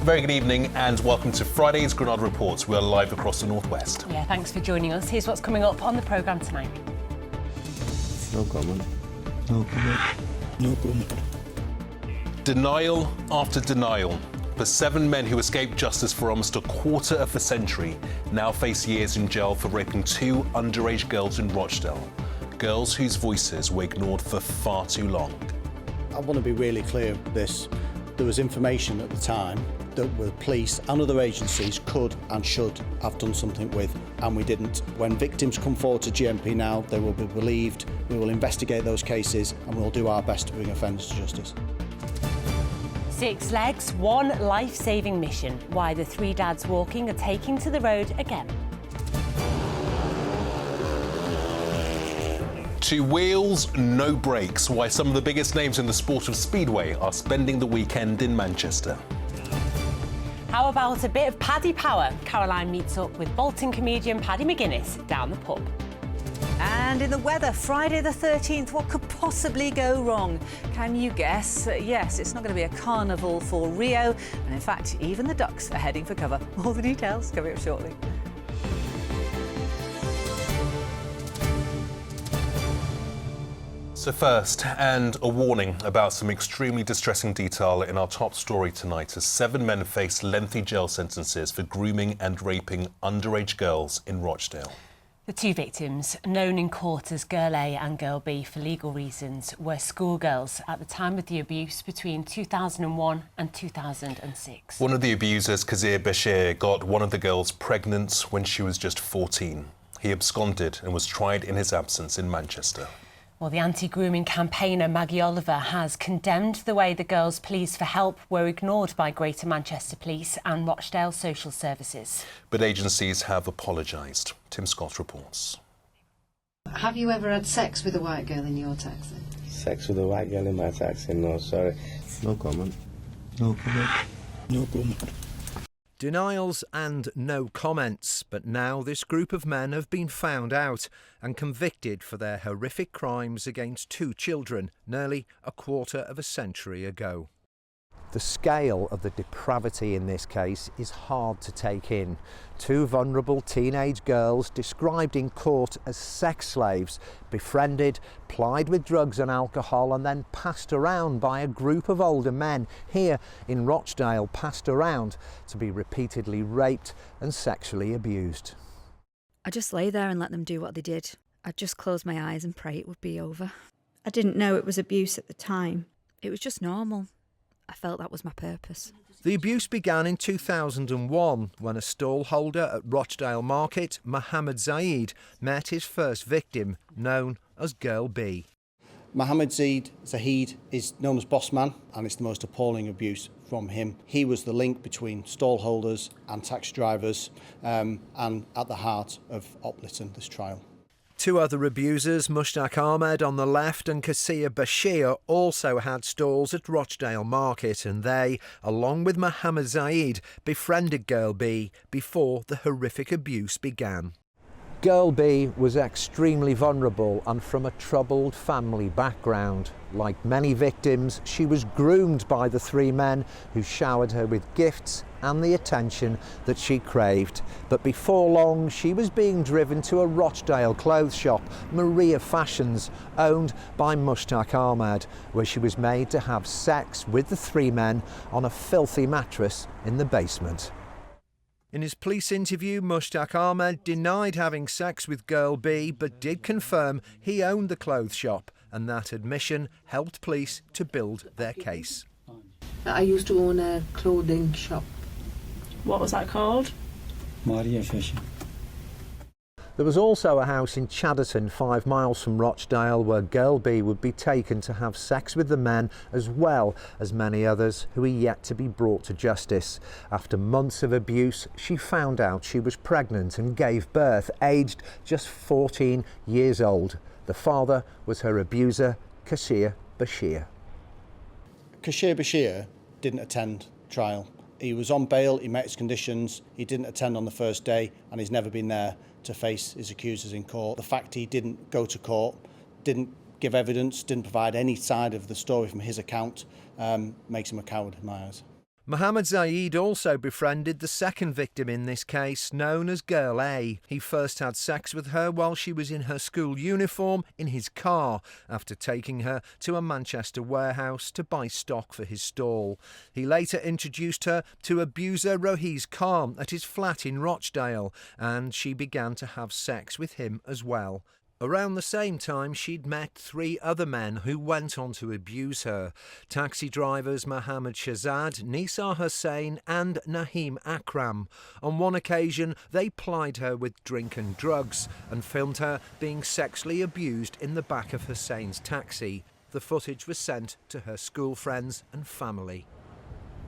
very good evening and welcome to Friday's Granada Reports. We are live across the northwest. Yeah, thanks for joining us. Here's what's coming up on the programme tonight. No comment. No comment. No comment. Denial after denial. The 7 men who escaped justice for almost a quarter of a century now face years in jail for raping 2 underage girls in Rochdale. Girls whose voices were ignored for far too long. I want to be really clear with this. There was information at the time that the police and other agencies could and should have done something with, and we didn't. When victims come forward to GMP now, they will be believed. We will investigate those cases and we'll do our best to bring offenders to justice. 6 legs, 1 life-saving mission. Why the 3 dads walking are taking to the road again. 2 wheels, no brakes. Why some of the biggest names in the sport of Speedway are spending the weekend in Manchester. How about a bit of Paddy power? Caroline meets up with Bolton comedian Paddy McGuinness down the pub. And in the weather, Friday the 13th, what could possibly go wrong? Can you guess? Yes, it's not going to be a carnival for Rio. And in fact, even the ducks are heading for cover. All the details coming up shortly. So first, and a warning about some extremely distressing detail in our top story tonight, as 7 men face lengthy jail sentences for grooming and raping underage girls in Rochdale. The 2 victims, known in court as Girl A and Girl B for legal reasons, were schoolgirls at the time of the abuse between 2001 and 2006. One of the abusers, Kazir Bashir, got one of the girls pregnant when she was just 14. He absconded and was tried in his absence in Manchester. Well, the anti-grooming campaigner Maggie Oliver has condemned the way the girls' pleas for help were ignored by Greater Manchester Police and Rochdale Social Services. But agencies have apologised. Tim Scott reports. Have you ever had sex with a white girl in your taxi? Sex with a white girl in my taxi? No, sorry. No comment. No comment. No comment. Denials and no comments, but now this group of men have been found out and convicted for their horrific crimes against 2 children nearly a quarter of a century ago. The scale of the depravity in this case is hard to take in. 2 vulnerable teenage girls described in court as sex slaves, befriended, plied with drugs and alcohol and then passed around by a group of older men here in Rochdale, passed around to be repeatedly raped and sexually abused. I just lay there and let them do what they did. I'd just close my eyes and pray it would be over. I didn't know it was abuse at the time. It was just normal. I felt that was my purpose. The abuse began in 2001 when a stall holder at Rochdale Market, Mohammed Zaid, met his first victim, known as Girl B. Mohammed Zahid is known as Boss Man, and it's the most appalling abuse from him. He was the link between stall holders and taxi drivers, and at the heart of Oplyton, this trial. 2 other abusers, Mushtaq Ahmed on the left and Kazir Bashir, also had stalls at Rochdale Market, and they, along with Mohammed Zaid, befriended Girl B before the horrific abuse began. Girl B was extremely vulnerable and from a troubled family background. Like many victims, she was groomed by the 3 men who showered her with gifts and the attention that she craved. But before long, she was being driven to a Rochdale clothes shop, Maria Fashions, owned by Mushtaq Ahmed, where she was made to have sex with the 3 men on a filthy mattress in the basement. In his police interview, Mushtaq Ahmed denied having sex with Girl B, but did confirm he owned the clothes shop, and that admission helped police to build their case. I used to own a clothing shop. What was that called? Maria Fashion. There was also a house in Chadderton, 5 miles from Rochdale, where Girl B would be taken to have sex with the men, as well as many others who are yet to be brought to justice. After months of abuse, she found out she was pregnant and gave birth, aged just 14 years old. The father was her abuser, Kazir Bashir. Kazir Bashir didn't attend trial. He was on bail, he met his conditions, he didn't attend on the first day, and he's never been there to face his accusers in court. The fact he didn't go to court, didn't give evidence, didn't provide any side of the story from his account, makes him a coward in my eyes. Mohammed Zaid also befriended the second victim in this case, known as Girl A. He first had sex with her while she was in her school uniform in his car, after taking her to a Manchester warehouse to buy stock for his stall. He later introduced her to abuser Rohiz Khan at his flat in Rochdale, and she began to have sex with him as well. Around the same time, she'd met 3 other men who went on to abuse her. Taxi drivers Mohammed Shahzad, Nisar Hussain and Naheem Akram. On one occasion, they plied her with drink and drugs and filmed her being sexually abused in the back of Hussain's taxi. The footage was sent to her school friends and family.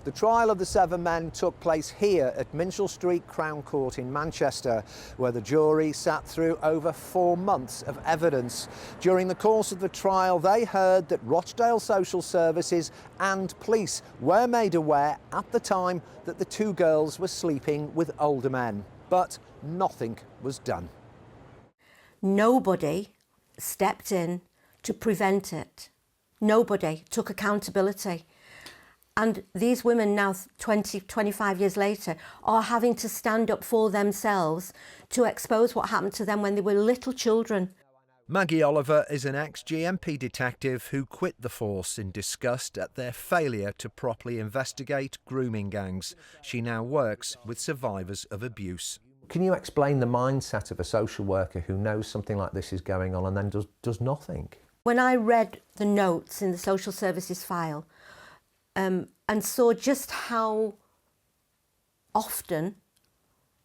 The trial of the 7 men took place here at Minshull Street Crown Court in Manchester, where the jury sat through over 4 months of evidence. During the course of the trial, they heard that Rochdale Social Services and police were made aware at the time that the 2 girls were sleeping with older men. But nothing was done. Nobody stepped in to prevent it. Nobody took accountability. And these women now, 25 years later, are having to stand up for themselves to expose what happened to them when they were little children. Maggie Oliver is an ex-GMP detective who quit the force in disgust at their failure to properly investigate grooming gangs. She now works with survivors of abuse. Can you explain the mindset of a social worker who knows something like this is going on and then does nothing? When I read the notes in the social services file, and saw just how often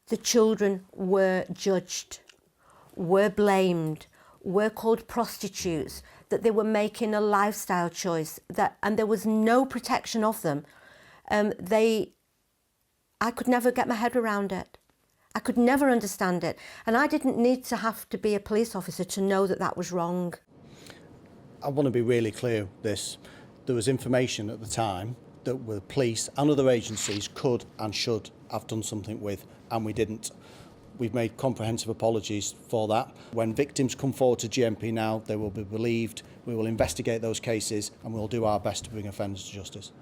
the children were judged, were blamed, were called prostitutes, that they were making a lifestyle choice, and there was no protection of them. I could never get my head around it. I could never understand it. And I didn't need to have to be a police officer to know that that was wrong. I want to be really clear with this. There was information at the time that the police and other agencies could and should have done something with, and we didn't. We've made comprehensive apologies for that. When victims come forward to GMP now, they will be believed. We will investigate those cases and we'll do our best to bring offenders to justice.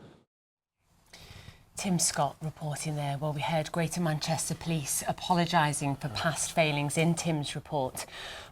Tim Scott reporting there. Well, we heard Greater Manchester Police apologising for past failings in Tim's report.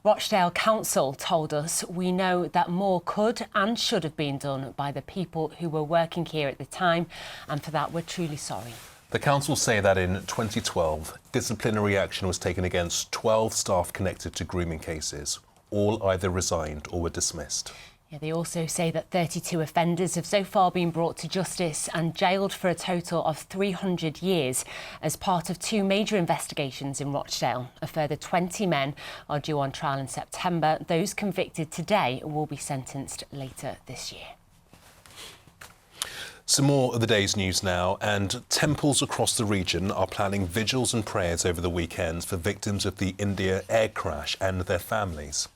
Rochdale Council told us, we know that more could and should have been done by the people who were working here at the time, and for that we're truly sorry. The council say that in 2012, disciplinary action was taken against 12 staff connected to grooming cases. All either resigned or were dismissed. Yeah, they also say that 32 offenders have so far been brought to justice and jailed for a total of 300 years as part of 2 major investigations in Rochdale. A further 20 men are due on trial in September. Those convicted today will be sentenced later this year. Some more of the day's news now, and temples across the region are planning vigils and prayers over the weekend for victims of the India air crash and their families.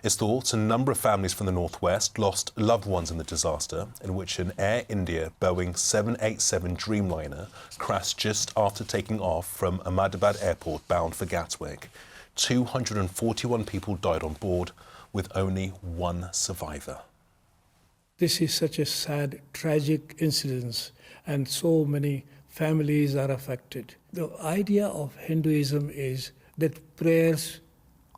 It's thought a number of families from the northwest lost loved ones in the disaster, in which an Air India Boeing 787 Dreamliner crashed just after taking off from Ahmedabad Airport bound for Gatwick. 241 people died on board, with only 1 survivor. This is such a sad, tragic incident, and so many families are affected. The idea of Hinduism is that prayers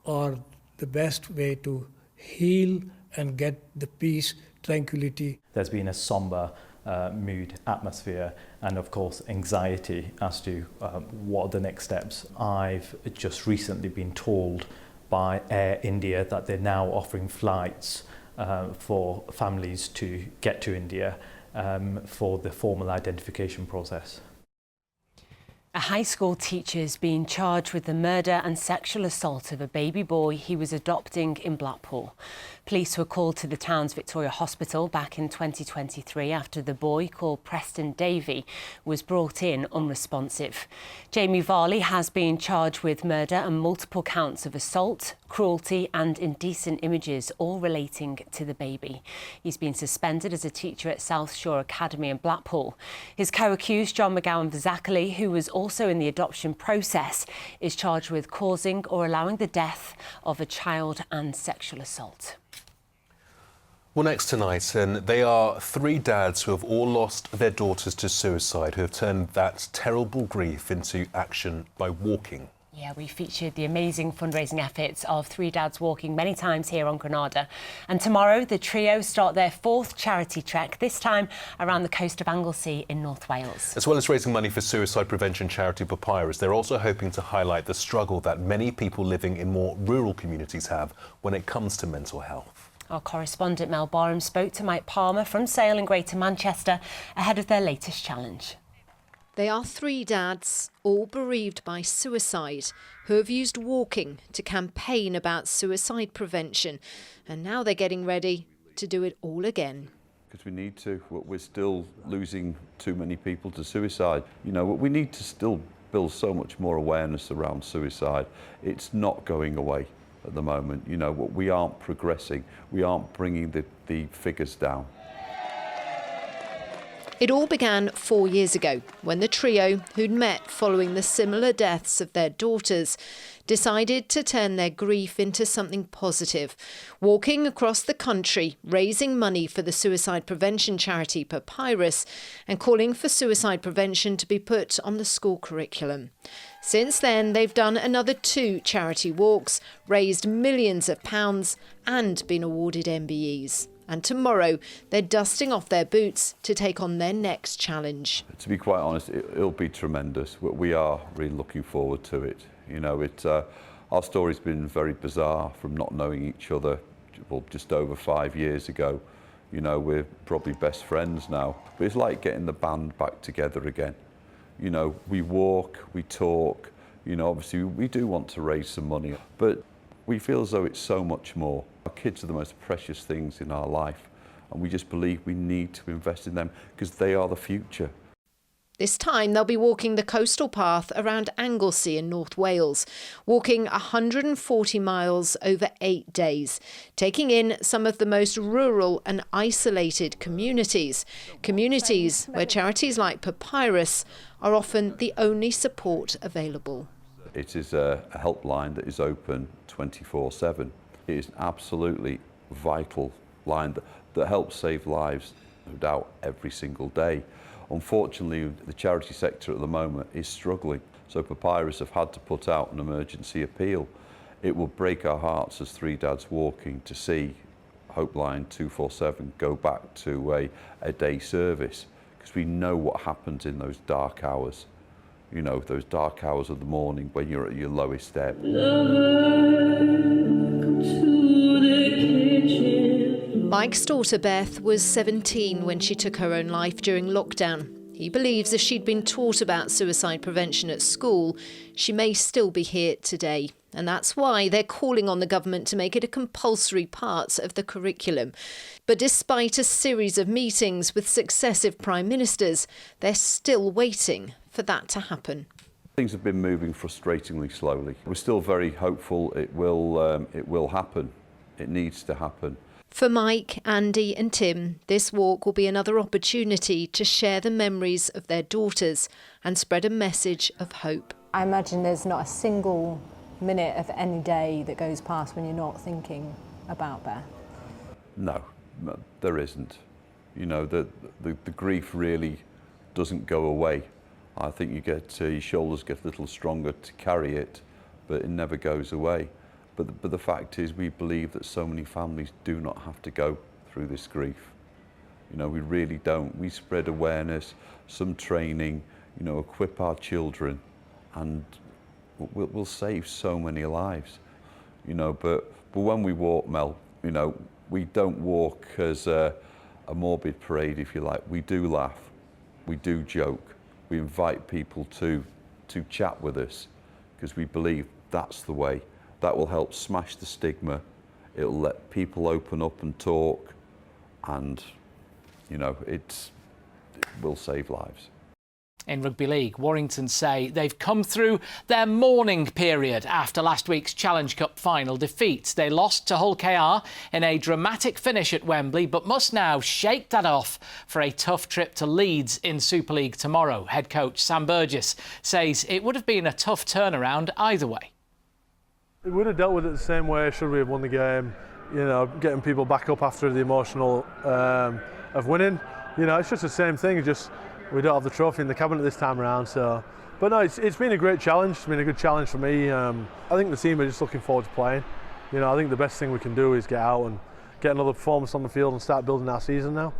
are the best way to heal and get the peace, tranquility. There's been a somber mood, atmosphere, and of course anxiety as to what are the next steps. I've just recently been told by Air India that they're now offering flights for families to get to India for the formal identification process. A high school teacher is being charged with the murder and sexual assault of a baby boy he was adopting in Blackpool. Police were called to the town's Victoria Hospital back in 2023 after the boy, called Preston Davey, was brought in unresponsive. Jamie Varley has been charged with murder and multiple counts of assault, cruelty and indecent images, all relating to the baby. He's been suspended as a teacher at South Shore Academy in Blackpool. His co-accused, John McGowan-Vazakali, who was also in the adoption process, is charged with causing or allowing the death of a child and sexual assault. Well, next tonight, and they are three dads who have all lost their daughters to suicide, who have turned that terrible grief into action by walking. Yeah, we featured the amazing fundraising efforts of three dads walking many times here on Granada. And tomorrow, the trio start their fourth charity trek, this time around the coast of Anglesey in North Wales. As well as raising money for suicide prevention charity Papyrus, they're also hoping to highlight the struggle that many people living in more rural communities have when it comes to mental health. Our correspondent Mel Barham spoke to Mike Palmer from Sale in Greater Manchester ahead of their latest challenge. They are three dads, all bereaved by suicide, who have used walking to campaign about suicide prevention. And now they're getting ready to do it all again. Because we need to. We're still losing too many people to suicide. You know, we need to still build so much more awareness around suicide. It's not going away at the moment. You know, we aren't progressing. We aren't bringing the figures down. It all began 4 years ago when the trio, who'd met following the similar deaths of their daughters, decided to turn their grief into something positive, walking across the country, raising money for the suicide prevention charity Papyrus and calling for suicide prevention to be put on the school curriculum. Since then, they've done another 2 charity walks, raised millions of pounds and been awarded MBEs. And tomorrow, they're dusting off their boots to take on their next challenge. To be quite honest, it'll be tremendous. We are really looking forward to it. You know, our story's been very bizarre from not knowing each other, well, just over 5 years ago. You know, we're probably best friends now. But it's like getting the band back together again. You know, we walk, we talk. You know, obviously we do want to raise some money, but we feel as though it's so much more. Our kids are the most precious things in our life, and we just believe we need to invest in them because they are the future. This time they'll be walking the coastal path around Anglesey in North Wales, walking 140 miles over 8 days, taking in some of the most rural and isolated communities where charities like Papyrus are often the only support available. It is a helpline that is open 24/7. It is an absolutely vital line that helps save lives, no doubt, every single day. Unfortunately, the charity sector at the moment is struggling, so Papyrus have had to put out an emergency appeal. It will break our hearts as three dads walking to see Hopeline 247 go back to a day service, because we know what happens in those dark hours. You know, those dark hours of the morning when you're at your lowest ebb. Mike's daughter Beth was 17 when she took her own life during lockdown. He believes if she'd been taught about suicide prevention at school, she may still be here today. And that's why they're calling on the government to make it a compulsory part of the curriculum. But despite a series of meetings with successive prime ministers, they're still waiting for that to happen. Things have been moving frustratingly slowly. We're still very hopeful it will happen. It needs to happen. For Mike, Andy and Tim, this walk will be another opportunity to share the memories of their daughters and spread a message of hope. I imagine there's not a single minute of any day that goes past when you're not thinking about Beth. No, there isn't. You know, the grief really doesn't go away. I think you get your shoulders get a little stronger to carry it, but it never goes away. But the fact is, we believe that so many families do not have to go through this grief. You know, we really don't. We spread awareness, some training, you know, equip our children, and we'll save so many lives. You know, but when we walk, Mel, you know, we don't walk as a morbid parade, if you like. We do laugh, we do joke, we invite people to chat with us, because we believe that's the way. That will help smash the stigma. It'll let people open up and talk, and, you know, it will save lives. In Rugby League, Warrington say they've come through their mourning period after last week's Challenge Cup final defeat. They lost to Hull KR in a dramatic finish at Wembley, but must now shake that off for a tough trip to Leeds in Super League tomorrow. Head coach Sam Burgess says it would have been a tough turnaround either way. We would have dealt with it the same way should we have won the game. you know, getting people back up after the emotional of winning. You know, it's just the same thing. Just we don't have the trophy in the cabinet this time around. So, but no, it's been a great challenge. It's been a good challenge for me. I think the team are just looking forward to playing. You know, I think the best thing we can do is get out and get another performance on the field and start building our season now.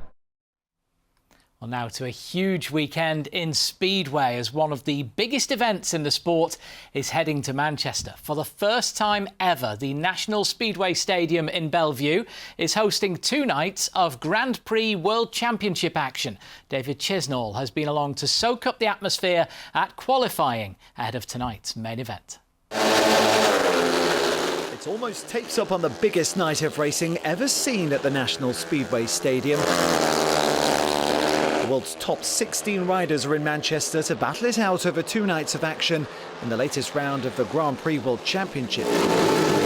Well, now to a huge weekend in Speedway, as one of the biggest events in the sport is heading to Manchester. For the first time ever, the National Speedway Stadium in Bellevue is hosting 2 nights of Grand Prix World Championship action. David Chisnall has been along to soak up the atmosphere at qualifying ahead of tonight's main event. It almost tapes up on the biggest night of racing ever seen at the National Speedway Stadium. The world's top 16 riders are in Manchester to battle it out over 2 nights of action in the latest round of the Grand Prix World Championship.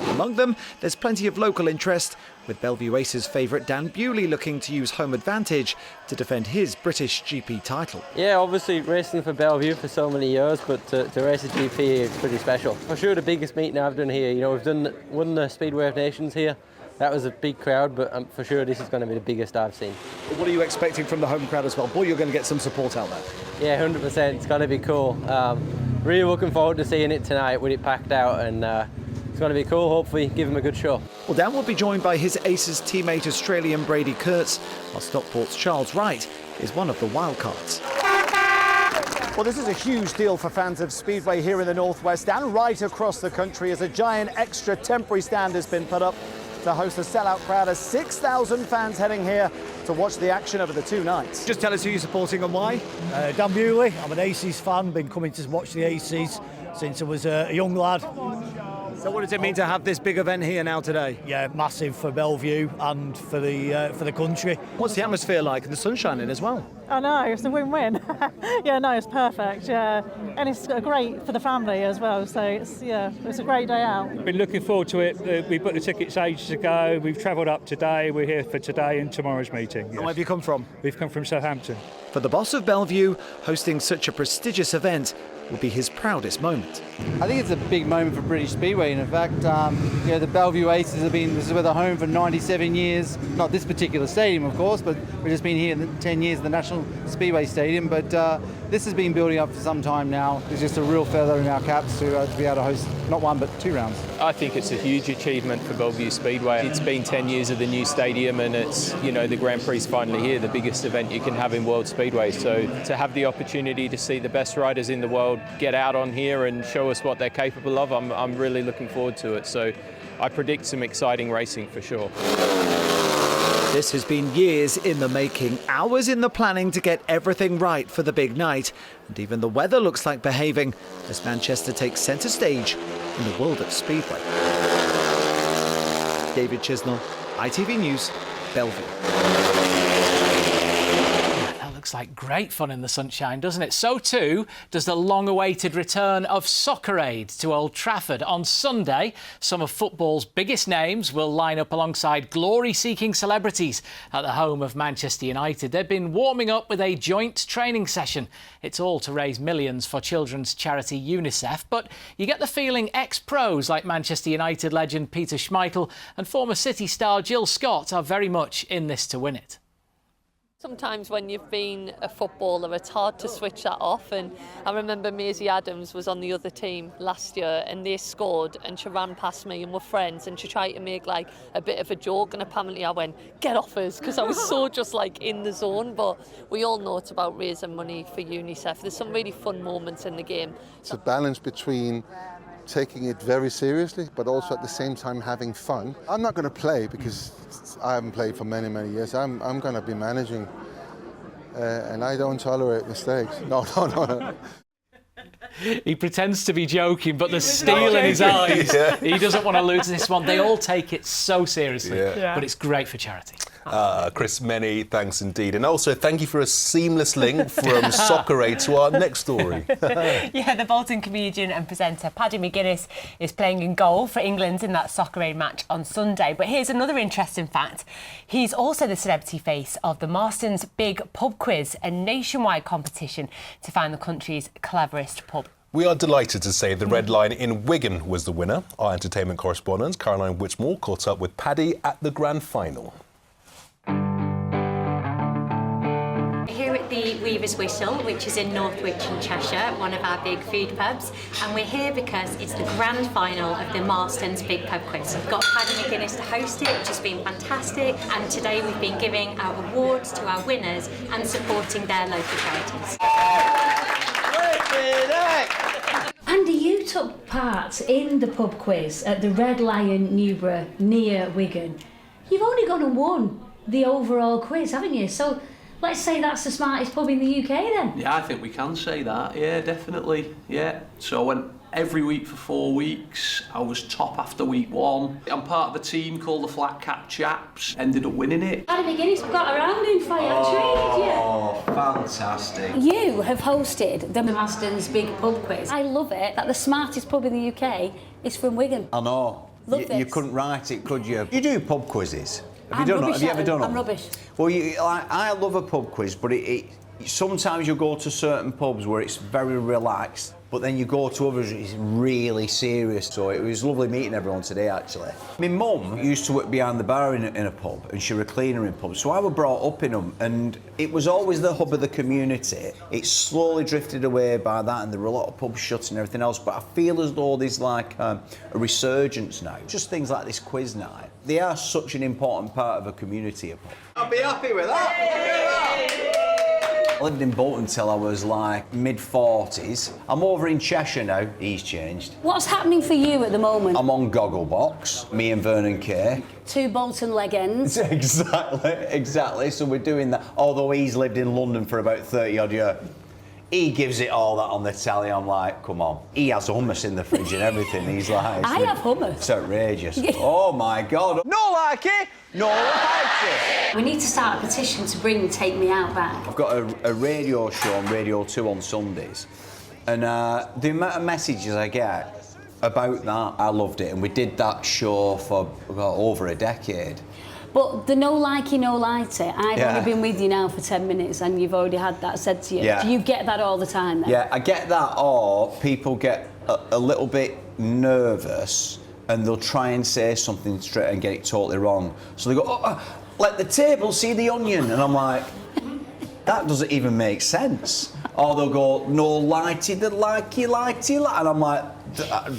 Among them, there's plenty of local interest, with Bellevue Aces favourite Dan Bewley looking to use home advantage to defend his British GP title. Yeah, obviously racing for Bellevue for so many years, but to race a GP is pretty special. For sure the biggest meeting I've done here. You know, we've won the Speedway of Nations here. That was a big crowd, but for sure this is going to be the biggest I've seen. What are you expecting from the home crowd as well? Boy, you're going to get some support out there. Yeah, 100%. It's going to be cool. Really looking forward to seeing it tonight with it packed out, and it's going to be cool. Hopefully give them a good show. Well, Dan will be joined by his Aces teammate Australian Brady Kurtz, while Stockport's Charles Wright is one of the wildcards. Well, this is a huge deal for fans of Speedway here in the Northwest and right across the country, as a giant extra temporary stand has been put up to host a sellout crowd of 6,000 fans heading here to watch the action over the 2 nights. Just tell us who you're supporting and why. Dan Bewley. I'm an Aces fan, been coming to watch the Aces since I was a young lad. So what does it mean to have this big event here now today? Yeah, massive for Bellevue and for the country. What's the atmosphere like? And the sun shining as well. I know, it's a win-win. Yeah, no, it's perfect. Yeah, and it's great for the family as well. So it's a great day out. Been looking forward to it. We booked the tickets ages ago. We've travelled up today. We're here for today and tomorrow's meeting. Yes. Where have you come from? We've come from Southampton. For the boss of Bellevue, hosting such a prestigious event will be his proudest moment. I think it's a big moment for British Speedway, and in fact, the Bellevue Aces this is where they're home for 97 years. Not this particular stadium, of course, but we've just been here 10 years at the National Speedway Stadium. But this has been building up for some time now. It's just a real feather in our caps to be able to host not 1 but 2 rounds. I think it's a huge achievement for Bellevue Speedway. It's been 10 years of the new stadium, and it's, you know, the Grand Prix is finally here, the biggest event you can have in World Speedway. So to have the opportunity to see the best riders in the world get out on here and show us what they're capable of, I'm really looking forward to it. So I predict some exciting racing for sure. This has been years in the making, hours in the planning to get everything right for the big night. And even the weather looks like behaving as Manchester takes centre stage in the world of Speedway. David Chisnall, ITV News, Bellevue. Looks like great fun in the sunshine, doesn't it? So too does the long-awaited return of Soccer Aid to Old Trafford. On Sunday, some of football's biggest names will line up alongside glory-seeking celebrities at the home of Manchester United. They've been warming up with a joint training session. It's all to raise millions for children's charity UNICEF, but you get the feeling ex-pros like Manchester United legend Peter Schmeichel and former City star Jill Scott are very much in this to win it. Sometimes when you've been a footballer, it's hard to switch that off. And I remember Maisie Adams was on the other team last year and they scored and she ran past me and we're friends and she tried to make like a bit of a joke and apparently I went, get off us, because I was so just like in the zone. But we all know it's about raising money for UNICEF. There's some really fun moments in the game. It's a balance between taking it very seriously, but also at the same time having fun. I'm not going to play because I haven't played for many, many years. I'm going to be managing, and I don't tolerate mistakes. No. He pretends to be joking, but there's steel in his eyes. Yeah. He doesn't want to lose this one. They all take it so seriously, but it's great for charity. Chris, many thanks indeed. And also, thank you for a seamless link from Soccer Aid to our next story. Yeah, the Bolton comedian and presenter Paddy McGuinness is playing in goal for England in that Soccer Aid match on Sunday. But here's another interesting fact. He's also the celebrity face of the Marston's Big Pub Quiz, a nationwide competition to find the country's cleverest pub. We are delighted to say the Red Line in Wigan was the winner. Our entertainment correspondent, Caroline Whitmore, caught up with Paddy at the grand final. Here at the Weaver's Whistle, which is in Northwich in Cheshire, one of our big food pubs, and we're here because it's the grand final of the Marston's Big Pub Quiz. We've got Paddy McGuinness to host it, which has been fantastic, and today we've been giving our awards to our winners and supporting their local charities. Andy, you took part in the pub quiz at the Red Lion Newborough near Wigan. You've only gone and won the overall quiz, haven't you? So let's say that's the smartest pub in the UK then. Yeah, I think we can say that. Yeah, definitely. Yeah. So I went every week for 4 weeks. I was top after week 1. I'm part of a team called the Flat Cap Chaps. Ended up winning it. Paddy McGuinness got around in for you, traded you. Oh, fantastic. You have hosted the Marston's Big Pub Quiz. I love it that the smartest pub in the UK is from Wigan. I know. You couldn't write it, could you? You do pub quizzes. Have you ever done them? I'm rubbish. Well, I love a pub quiz, but sometimes you go to certain pubs where it's very relaxed, but then you go to others it's really serious. So it was lovely meeting everyone today, actually. My mum used to work behind the bar in a pub, and she was a cleaner in pubs, so I was brought up in them, and it was always the hub of the community. It slowly drifted away by that, and there were a lot of pubs shut and everything else, but I feel as though there's like a resurgence now. Just things like this quiz night. They are such an important part of a community, a pub. I'd be happy with that. I lived in Bolton till I was like mid-40s. I'm over in Cheshire now. He's changed. What's happening for you at the moment? I'm on Gogglebox, me and Vernon Kay. 2 Bolton leg ends. Exactly. So we're doing that. Although he's lived in London for about 30 odd years. He gives it all that on the telly. I'm like, come on. He has hummus in the fridge and everything. He's like... I have hummus. It's outrageous. Oh, my God. No like it. No like it. We need to start a petition to bring Take Me Out back. I've got a radio show on Radio 2 on Sundays. And the amount of messages I get about that, I loved it. And we did that show for over a decade. But the no likey, no lighty, I've only been with you now for 10 minutes and you've already had that said to you. Yeah. Do you get that all the time then? Yeah, I get that, or people get a little bit nervous and they'll try and say something straight and get it totally wrong. So they go, let the table see the onion. And I'm like, that doesn't even make sense. Or they'll go, no lighty, the likey, and I'm like,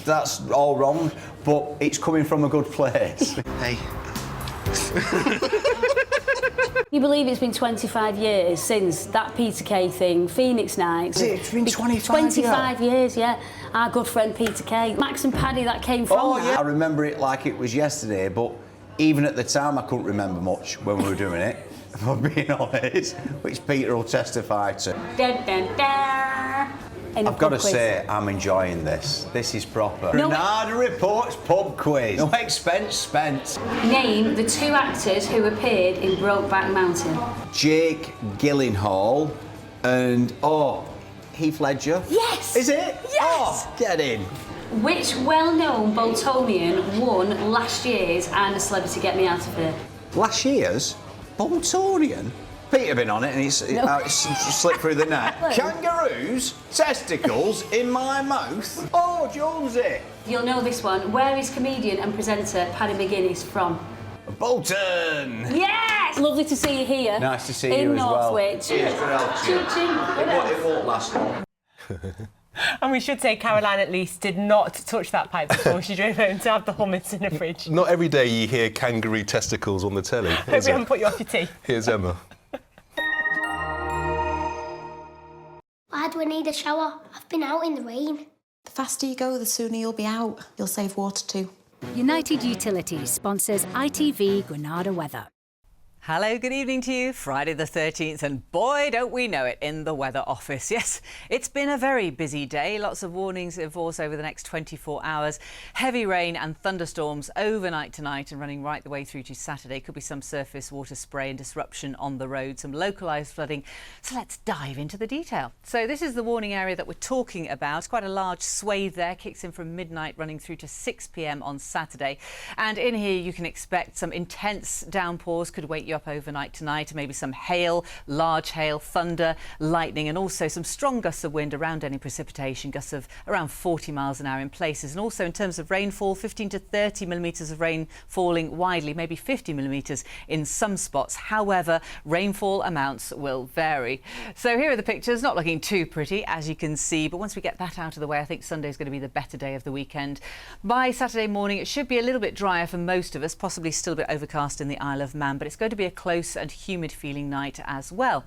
that's all wrong, but it's coming from a good place. Hey. You believe it's been 25 years since that Peter Kay thing, Phoenix Nights? It's been 25 25 years, yeah. Our good friend Peter Kay. Max and Paddy, that came from that. Yeah. I remember it like it was yesterday, but even at the time I couldn't remember much when we were doing it, if I'm being honest, which Peter will testify to. Dun, dun, dun. I've got to say, I'm enjoying this. This is proper. Granada Reports pub quiz. No expense spent. Name the 2 actors who appeared in Brokeback Mountain. Jake Gyllenhaal and, Heath Ledger. Yes! Is it? Yes! Oh, get in. Which well-known Boltonian won last year's I'm a Celebrity Get Me Out of Here? Last year's? Boltonian? Peter been on it and it's slipped through the net. Kangaroos, testicles in my mouth. Oh, Jonesy. You'll know this one. Where is comedian and presenter Paddy McGuinness from? Bolton. Yes! Lovely to see you here. Nice to see you as well. In Northwich. Cheers for helping. It won't last long. And we should say Caroline at least did not touch that pipe before she drove home to have the hummus in the fridge. Not every day you hear kangaroo testicles on the telly. Hope we haven't put you off your tea. Here's Emma. Why do I need a shower? I've been out in the rain. The faster you go, the sooner you'll be out. You'll save water too. United Utilities sponsors ITV Granada weather. Hello, good evening to you. Friday the 13th, and boy, don't we know it in the weather office. Yes, it's been a very busy day. Lots of warnings in force over the next 24 hours. Heavy rain and thunderstorms overnight tonight and running right the way through to Saturday. Could be some surface water spray and disruption on the road, some localised flooding. So let's dive into the detail. So this is the warning area that we're talking about. Quite a large swathe there, kicks in from midnight running through to 6 p.m. on Saturday. And in here you can expect some intense downpours, could wake you you up overnight tonight. Maybe some hail, large hail, thunder, lightning, and also some strong gusts of wind around any precipitation, gusts of around 40 miles an hour in places. And also in terms of rainfall, 15 to 30 millimetres of rain falling widely, maybe 50 millimetres in some spots. However, rainfall amounts will vary. So here are the pictures, not looking too pretty, as you can see, but once we get that out of the way, I think Sunday's going to be the better day of the weekend. By Saturday morning, it should be a little bit drier for most of us, possibly still a bit overcast in the Isle of Man, but it's going to be a close and humid feeling night as well.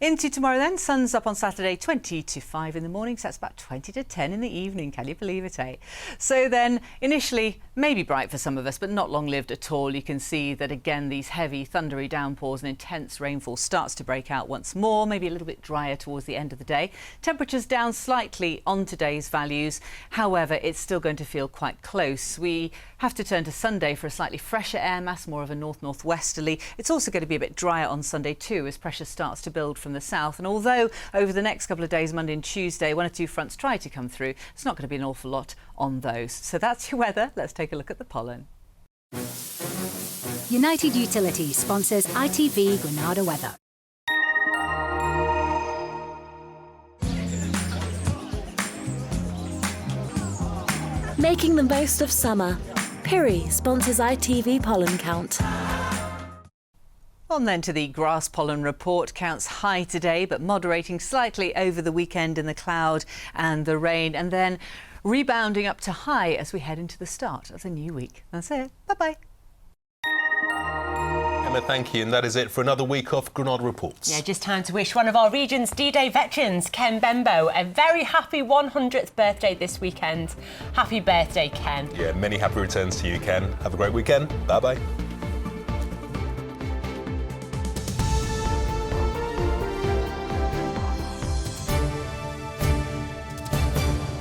Into tomorrow then, sun's up on Saturday 20 to 5 in the morning, so that's about 20 to 10 in the evening. Can you believe it, eh? So then, initially, maybe bright for some of us, but not long-lived at all. You can see that again, these heavy, thundery downpours and intense rainfall starts to break out once more, maybe a little bit drier towards the end of the day. Temperatures down slightly on today's values. However, it's still going to feel quite close. We have to turn to Sunday for a slightly fresher air mass, more of a north-northwesterly. It's also going to be a bit drier on Sunday too as pressure starts to build from the south. And although over the next couple of days, Monday and Tuesday, one or two fronts try to come through, it's not going to be an awful lot on those. So that's your weather. Let's take a look at the pollen. United Utilities sponsors ITV Granada weather. Making the most of summer. Prix sponsors ITV pollen count. On then to the grass pollen report. Counts high today, but moderating slightly over the weekend in the cloud and the rain, and then rebounding up to high as we head into the start of the new week. That's it. Bye-bye. Emma, thank you. And that is it for another week of Granada Reports. Yeah, just time to wish one of our region's D-Day veterans, Ken Bembo, a very happy 100th birthday this weekend. Happy birthday, Ken. Yeah, many happy returns to you, Ken. Have a great weekend. Bye-bye.